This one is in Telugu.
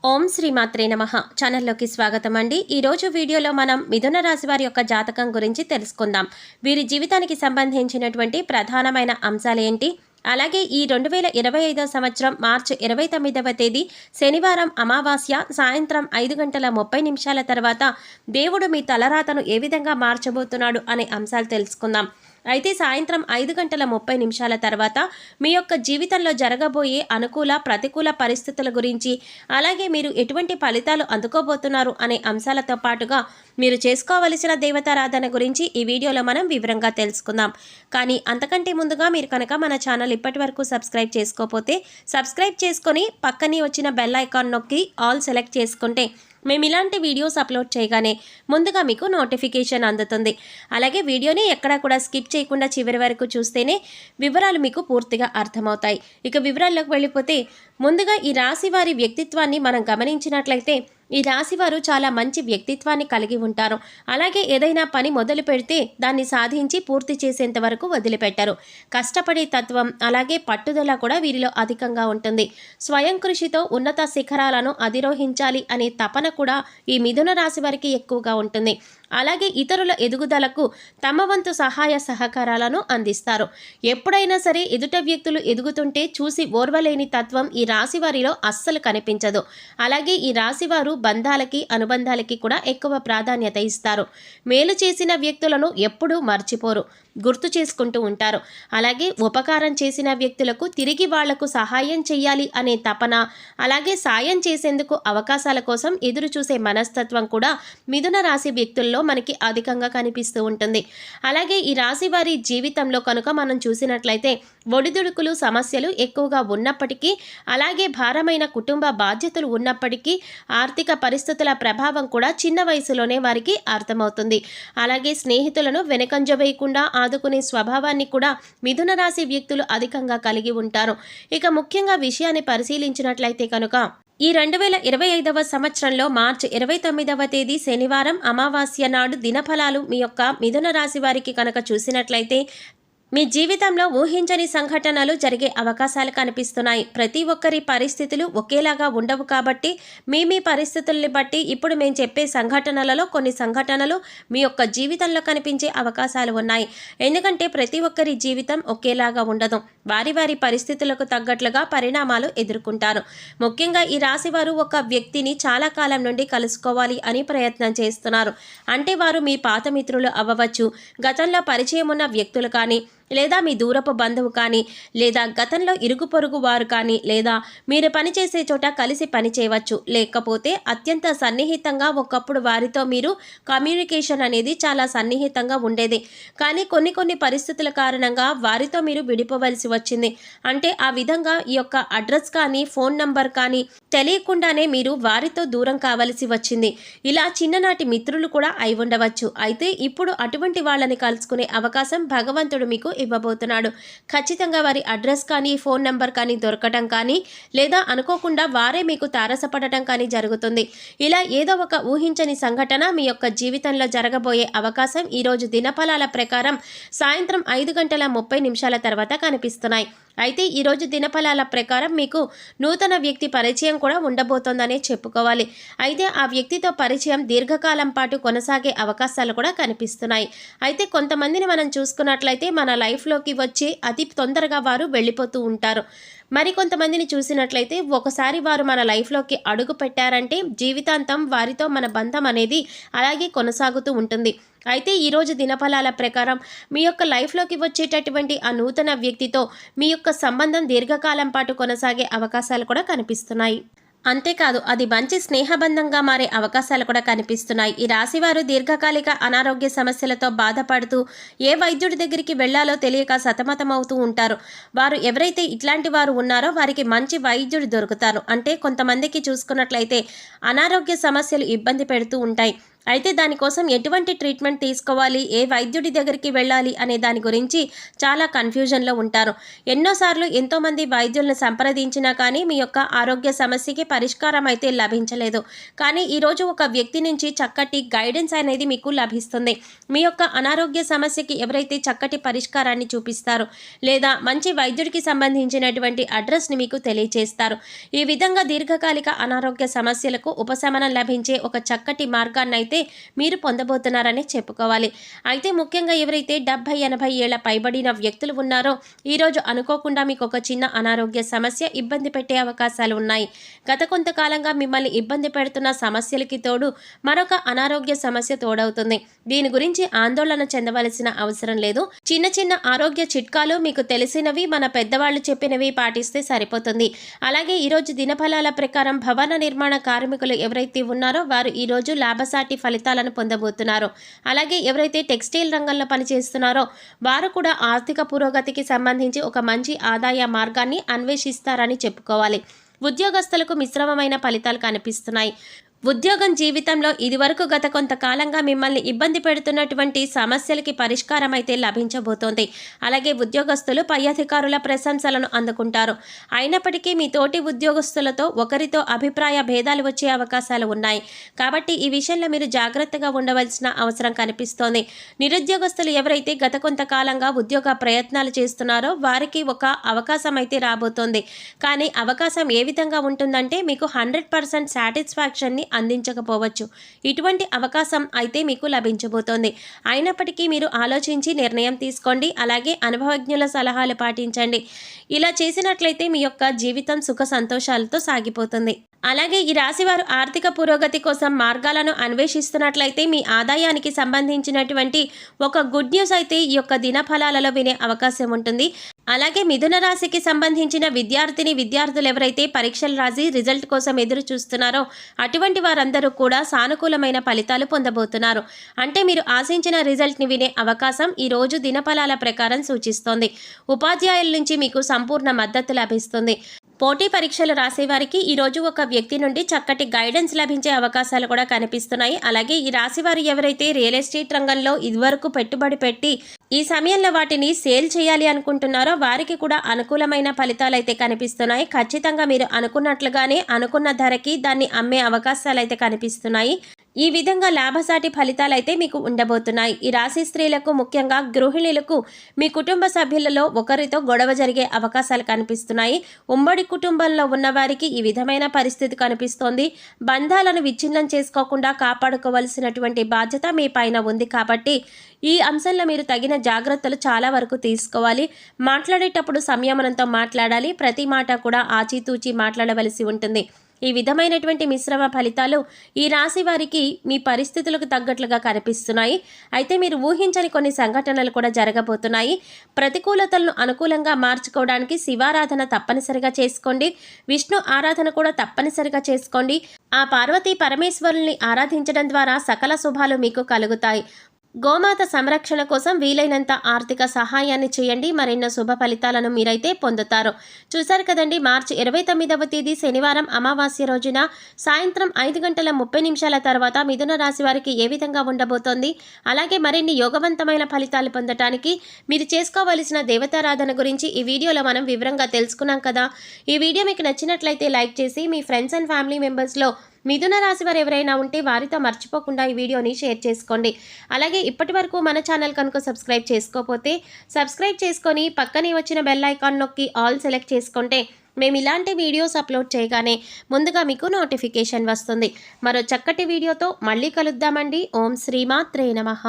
ఓం శ్రీ మాత్రే నమః ఛానల్లోకి స్వాగతం అండి. ఈరోజు వీడియోలో మనం మిథున రాశి వారి యొక్క జాతకం గురించి తెలుసుకుందాం. వీరి జీవితానికి సంబంధించినటువంటి ప్రధానమైన అంశాలు ఏంటి, అలాగే ఈ 2025 సంవత్సరం మార్చి 29వ తేదీ శనివారం అమావాస్య సాయంత్రం 5:30 తర్వాత దేవుడు మీ తలరాతను ఏ విధంగా మార్చబోతున్నాడు అనే అంశాలు తెలుసుకుందాం. అయితే సాయంత్రం 5:30 తర్వాత మీ యొక్క జీవితంలో జరగబోయే అనుకూల ప్రతికూల పరిస్థితుల గురించి, అలాగే మీరు ఎటువంటి ఫలితాలు అందుకోబోతున్నారు అనే అంశాలతో పాటుగా మీరు చేసుకోవలసిన దేవతారాధన గురించి ఈ వీడియోలో మనం వివరంగా తెలుసుకుందాం. కానీ అంతకంటే ముందుగా మీరు కనుక మన ఛానల్ ఇప్పటి వరకు సబ్స్క్రైబ్ చేసుకోకపోతే సబ్స్క్రైబ్ చేసుకొని పక్కనే వచ్చిన బెల్ ఐకాన్ నొక్కి ఆల్ సెలెక్ట్ చేసుకుంటే మేము ఇలాంటి వీడియోస్ అప్లోడ్ చేయగానే ముందుగా మీకు నోటిఫికేషన్ అందుతుంది. అలాగే వీడియోని ఎక్కడా కూడా స్కిప్ చేయకుండా చివరి వరకు చూస్తేనే వివరాలు మీకు పూర్తిగా అర్థమవుతాయి. ఇక వివరాల్లోకి వెళ్ళిపోతే ముందుగా ఈ రాశి వారి వ్యక్తిత్వాన్ని మనం గమనించినట్లయితే ఈ రాశివారు చాలా మంచి వ్యక్తిత్వాన్ని కలిగి ఉంటారు. అలాగే ఏదైనా పని మొదలు పెడితే దాన్ని సాధించి పూర్తి చేసేంత వరకు వదిలిపెట్టరు. కష్టపడే తత్వం అలాగే పట్టుదల కూడా వీరిలో అధికంగా ఉంటుంది. స్వయం కృషితో ఉన్నత శిఖరాలను అధిరోహించాలి అనే తపన కూడా ఈ మిథున రాశి వారికి ఎక్కువగా ఉంటుంది. అలాగే ఇతరుల ఎదుగుదలకు తమ వంతు సహాయ సహకారాలను అందిస్తారు. ఎప్పుడైనా సరే ఎదుట వ్యక్తులు ఎదుగుతుంటే చూసి ఓర్వలేని తత్వం ఈ రాశి వారిలో అస్సలు కనిపించదు. అలాగే ఈ రాశివారు బంధాలకి అనుబంధాలకి కూడా ఎక్కువ ప్రాధాన్యత ఇస్తారు. మేలు చేసిన వ్యక్తులను ఎప్పుడూ మర్చిపోరు, గుర్తు చేసుకుంటూ ఉంటారు. అలాగే ఉపకారం చేసిన వ్యక్తులకు తిరిగి వాళ్లకు సహాయం చేయాలి అనే తపన, అలాగే సాయం చేసేందుకు అవకాశాల కోసం ఎదురు చూసే మనస్తత్వం కూడా మిథున రాశి వ్యక్తుల్లో మనకి అధికంగా కనిపిస్తూ ఉంటుంది. అలాగే ఈ రాశి వారి జీవితంలో కనుక మనం చూసినట్లయితే ఒడిదుడుకులు సమస్యలు ఎక్కువగా ఉన్నప్పటికీ, అలాగే భారమైన కుటుంబ బాధ్యతలు ఉన్నప్పటికీ ఆర్థిక పరిస్థితుల ప్రభావం కూడా చిన్న వయసులోనే వారికి అర్థమవుతుంది. అలాగే స్నేహితులను వెనకంజ వేయకుండా ఆదుకునే స్వభావాన్ని కూడా మిథున రాశి వ్యక్తులు అధికంగా కలిగి ఉంటారు. ఇక ముఖ్యంగా విషయాన్ని పరిశీలించినట్లయితే కనుక ఈ 2025 సంవత్సరంలో మార్చి 29వ తేదీ శనివారం అమావాస్య నాడు దినఫలాలు మీ యొక్క మిథున రాశి వారికి కనుక చూసినట్లయితే మీ జీవితంలో ఊహించని సంఘటనలు జరిగే అవకాశాలు కనిపిస్తున్నాయి. ప్రతి ఒక్కరి పరిస్థితులు ఒకేలాగా ఉండవు కాబట్టి మీ పరిస్థితుల్ని బట్టి ఇప్పుడు మేము చెప్పే సంఘటనలలో కొన్ని సంఘటనలు మీ యొక్క జీవితంలో కనిపించే అవకాశాలు ఉన్నాయి. ఎందుకంటే ప్రతి ఒక్కరి జీవితం ఒకేలాగా ఉండదు. వారి పరిస్థితులకు తగ్గట్లుగా పరిణామాలు ఎదుర్కొంటారు. ముఖ్యంగా ఈ రాశి వారు ఒక వ్యక్తిని చాలా కాలం నుండి కలుసుకోవాలి అని ప్రయత్నం చేస్తున్నారు. అంటే వారు మీ పాత మిత్రులు అవ్వవచ్చు, గతంలో పరిచయం ఉన్న వ్యక్తులు కానీ, లేదా మీ దూరపు బంధువు కానీ, లేదా గతంలో ఇరుగు పొరుగు వారు కానీ, లేదా మీరు పనిచేసే చోట కలిసి పని చేయవచ్చు. లేకపోతే అత్యంత సన్నిహితంగా ఒకప్పుడు వారితో మీరు కమ్యూనికేషన్ అనేది చాలా సన్నిహితంగా ఉండేది. కానీ కొన్ని పరిస్థితుల కారణంగా వారితో మీరు విడిపోవలసి వచ్చింది. అంటే ఆ విధంగా ఈ యొక్క అడ్రస్ కానీ ఫోన్ నంబర్ కానీ తెలియకుండానే మీరు వారితో దూరం కావలసి వచ్చింది. ఇలా చిన్ననాటి మిత్రులు కూడా అయి ఉండవచ్చు. అయితే ఇప్పుడు అటువంటి వాళ్ళని కలుసుకునే అవకాశం భగవంతుడు మీకు ఇవ్వబోతున్నాడు. ఖచ్చితంగా వారి అడ్రస్ కానీ ఫోన్ నెంబర్ కానీ దొరకటం కానీ, లేదా అనుకోకుండా వారే మీకు తారసపడటం కానీ జరుగుతుంది. ఇలా ఏదో ఒక ఊహించని సంఘటన మీ యొక్క జీవితంలో జరగబోయే అవకాశం ఈరోజు దినఫలాల ప్రకారం సాయంత్రం 5:30 తర్వాత కనిపిస్తున్నాయి. అయితే ఈరోజు దినఫలాల ప్రకారం మీకు నూతన వ్యక్తి పరిచయం కూడా ఉండబోతోందనే చెప్పుకోవాలి. అయితే ఆ వ్యక్తితో పరిచయం దీర్ఘకాలం పాటు కొనసాగే అవకాశాలు కూడా కనిపిస్తున్నాయి. అయితే కొంతమందిని మనం చూసుకున్నట్లయితే మన లైఫ్లోకి వచ్చి అతి తొందరగా వారు వెళ్ళిపోతూ ఉంటారు. మరికొంతమందిని చూసినట్లయితే ఒకసారి వారు మన లైఫ్లోకి అడుగు పెట్టారంటే జీవితాంతం వారితో మన బంధం అనేది అలాగే కొనసాగుతూ ఉంటుంది. అయితే ఈరోజు దినఫలాల ప్రకారం మీ యొక్క లైఫ్లోకి వచ్చేటటువంటి ఆ నూతన వ్యక్తితో మీ యొక్క సంబంధం దీర్ఘకాలం పాటు కొనసాగే అవకాశాలు కూడా కనిపిస్తున్నాయి. అంతేకాదు అది మంచి స్నేహబంధంగా మారే అవకాశాలు కూడా కనిపిస్తున్నాయి. ఈ రాశివారు దీర్ఘకాలిక అనారోగ్య సమస్యలతో బాధపడుతూ ఏ వైద్యుడి దగ్గరికి వెళ్లాలో తెలియక సతమతమవుతూ ఉంటారు. వారు ఎవరైతే ఇట్లాంటి వారు ఉన్నారో వారికి మంచి వైద్యుడు దొరుకుతారు. అంటే కొంతమందికి చూసుకున్నట్లయితే అనారోగ్య సమస్యలు ఇబ్బంది పెడుతూ ఉంటాయి. అయితే దానికోసం ఎటువంటి ట్రీట్మెంట్ తీసుకోవాలి, ఏ వైద్యుడి దగ్గరికి వెళ్ళాలి అనే దాని గురించి చాలా కన్ఫ్యూజన్లో ఉంటారు. ఎన్నోసార్లు ఎంతోమంది వైద్యులను సంప్రదించినా కానీ మీ యొక్క ఆరోగ్య సమస్యకి పరిష్కారం అయితే లభించలేదు. కానీ ఈరోజు ఒక వ్యక్తి నుంచి చక్కటి గైడెన్స్ అనేది మీకు లభిస్తుంది. మీ యొక్క అనారోగ్య సమస్యకి ఎవరైతే చక్కటి పరిష్కారాన్ని చూపిస్తారో లేదా మంచి వైద్యుడికి సంబంధించినటువంటి అడ్రస్ని మీకు తెలియజేస్తారు. ఈ విధంగా దీర్ఘకాలిక అనారోగ్య సమస్యలకు ఉపశమనం లభించే ఒక చక్కటి మార్గాన్ని అయితే మీరు పొందబోతున్నారని చెప్పుకోవాలి. అయితే ముఖ్యంగా ఎవరైతే 70-80 ఏళ్ల పైబడిన వ్యక్తులు ఉన్నారో ఈరోజు అనుకోకుండా మీకు ఒక చిన్న అనారోగ్య సమస్య ఇబ్బంది పెట్టే అవకాశాలు ఉన్నాయి. గత కొంతకాలంగా మిమ్మల్ని ఇబ్బంది పెడుతున్న సమస్యలకి తోడు మరొక అనారోగ్య సమస్య తోడవుతుంది. దీని గురించి ఆందోళన చెందవలసిన అవసరం లేదు. చిన్న చిన్న ఆరోగ్య చిట్కాలు మీకు తెలిసినవి మన పెద్దవాళ్ళు చెప్పినవి పాటిస్తే సరిపోతుంది. అలాగే ఈరోజు దినఫలాల ప్రకారం భవన నిర్మాణ కార్మికులు ఎవరైతే ఉన్నారో వారు ఈరోజు లాభసాటి ఫలితాలను పొందబోతున్నారు. అలాగే ఎవరైతే టెక్స్టైల్ రంగంలో పనిచేస్తున్నారో వారు కూడా ఆర్థిక పురోగతికి సంబంధించి ఒక మంచి ఆదాయ మార్గాన్ని అన్వేషిస్తారని చెప్పుకోవాలి. ఉద్యోగస్తులకు మిశ్రమమైన ఫలితాలు కనిపిస్తున్నాయి. ఉద్యోగం జీవితంలో ఇదివరకు గత కొంతకాలంగా మిమ్మల్ని ఇబ్బంది పెడుతున్నటువంటి సమస్యలకి పరిష్కారం అయితే లభించబోతోంది. అలాగే ఉద్యోగస్తులు పై అధికారుల ప్రశంసలను అందుకుంటారు. అయినప్పటికీ మీ తోటి ఉద్యోగస్తులతో ఒకరితో అభిప్రాయ భేదాలు వచ్చే అవకాశాలు ఉన్నాయి. కాబట్టి ఈ విషయంలో మీరు జాగ్రత్తగా ఉండవలసిన అవసరం కనిపిస్తోంది. నిరుద్యోగస్తులు ఎవరైతే గత కొంతకాలంగా ఉద్యోగ ప్రయత్నాలు చేస్తున్నారో వారికి ఒక అవకాశం అయితే రాబోతోంది. కానీ అవకాశం ఏ విధంగా ఉంటుందంటే మీకు 100% సాటిస్ఫాక్షన్ని అందించకపోవచ్చు. ఇటువంటి అవకాశం అయితే మీకు లభించబోతోంది. అయినప్పటికీ మీరు ఆలోచించి నిర్ణయం తీసుకోండి. అలాగే అనుభవజ్ఞుల సలహాలు పాటించండి. ఇలా చేసినట్లయితే మీ యొక్క జీవితం సుఖ సంతోషాలతో సాగిపోతుంది. అలాగే ఈ రాశివారు ఆర్థిక పురోగతి కోసం మార్గాలను అన్వేషిస్తున్నట్లయితే మీ ఆదాయానికి సంబంధించినటువంటి ఒక గుడ్ న్యూస్ అయితే ఈ యొక్క దినఫలాలలో వినే అవకాశం ఉంటుంది. అలాగే మిథున రాశికి సంబంధించిన విద్యార్థులు ఎవరైతే పరీక్షలు రాసి రిజల్ట్ కోసం ఎదురు చూస్తున్నారో అటువంటి వారందరూ కూడా సానుకూలమైన ఫలితాలు పొందబోతున్నారు. అంటే మీరు ఆశించిన రిజల్ట్ని వినే అవకాశం ఈ రోజు దినఫలాల ప్రకారం సూచిస్తోంది. ఉపాధ్యాయుల నుంచి మీకు సంపూర్ణ మద్దతు లభిస్తుంది. పోటీ పరీక్షలు రాసేవారికి ఈరోజు ఒక వ్యక్తి నుండి చక్కటి గైడెన్స్ లభించే అవకాశాలు కూడా కనిపిస్తున్నాయి. అలాగే ఈ రాశివారు ఎవరైతే రియల్ ఎస్టేట్ రంగంలో ఇదివరకు పెట్టుబడి పెట్టి ఈ సమయంలో వాటిని సేల్ చేయాలి అనుకుంటున్నారో వారికి కూడా అనుకూలమైన ఫలితాలు అయితే కనిపిస్తున్నాయి. ఖచ్చితంగా మీరు అనుకున్నట్లుగానే అనుకున్న ధరకి దాన్ని అమ్మే అవకాశాలు అయితే కనిపిస్తున్నాయి. ఈ విధంగా లాభసాటి ఫలితాలు అయితే మీకు ఉండబోతున్నాయి. ఈ రాశి స్త్రీలకు ముఖ్యంగా గృహిణులకు మీ కుటుంబ సభ్యులలో ఒకరితో గొడవ జరిగే అవకాశాలు కనిపిస్తున్నాయి. ఉమ్మడి కుటుంబంలో ఉన్నవారికి ఈ విధమైన పరిస్థితి కనిపిస్తోంది. బంధాలను విచ్ఛిన్నం చేసుకోకుండా కాపాడుకోవాల్సినటువంటి బాధ్యత మీ పైన ఉంది. కాబట్టి ఈ అంశంలో మీరు తగిన జాగ్రత్తలు చాలా వరకు తీసుకోవాలి. మాట్లాడేటప్పుడు సంయమనంతో మాట్లాడాలి. ప్రతి మాట కూడా ఆచితూచి మాట్లాడవలసి ఉంటుంది. ఈ విధమైనటువంటి మిశ్రమ ఫలితాలు ఈ రాశి వారికి మీ పరిస్థితులకు తగ్గట్లుగా కనిపిస్తున్నాయి. అయితే మీరు ఊహించని కొన్ని సంఘటనలు కూడా జరగబోతున్నాయి. ప్రతికూలతలను అనుకూలంగా మార్చుకోవడానికి శివారాధన తప్పనిసరిగా చేసుకోండి. విష్ణు ఆరాధన కూడా తప్పనిసరిగా చేసుకోండి. ఆ పార్వతీ పరమేశ్వరుల్ని ఆరాధించడం ద్వారా సకల శుభాలు మీకు కలుగుతాయి. గోమాత సంరక్షణ కోసం వీలైనంత ఆర్థిక సహాయాన్ని చేయండి. మరెన్నో శుభ ఫలితాలను మీరైతే పొందుతారు. చూశారు కదండి, మార్చి 29వ తేదీ శనివారం అమావాస్య రోజున సాయంత్రం 5:30 తర్వాత మిథున రాశి వారికి ఏ విధంగా ఉండబోతోంది, అలాగే మరిన్ని యోగవంతమైన ఫలితాలు పొందటానికి మీరు చేసుకోవలసిన దేవతారాధన గురించి ఈ వీడియోలో మనం వివరంగా తెలుసుకున్నాం కదా. ఈ వీడియో మీకు నచ్చినట్లయితే లైక్ చేసి మీ ఫ్రెండ్స్ అండ్ ఫ్యామిలీ మెంబర్స్లో మిథున రాశి వారు ఎవరైనా ఉంటే వారితో మర్చిపోకుండా ఈ వీడియోని షేర్ చేసుకోండి. అలాగే ఇప్పటి వరకు మన ఛానల్ కనుక సబ్స్క్రైబ్ చేసుకోకపోతే సబ్స్క్రైబ్ చేసుకొని పక్కనే వచ్చిన బెల్ ఐకాన్ నొక్కి ఆల్ సెలెక్ట్ చేసుకుంటే మేము ఇలాంటి వీడియోస్ అప్లోడ్ చేయగానే ముందుగా మీకు నోటిఫికేషన్ వస్తుంది. మరో చక్కటి వీడియోతో మళ్ళీ కలుద్దామండి. ఓం శ్రీమాత్రే నమః.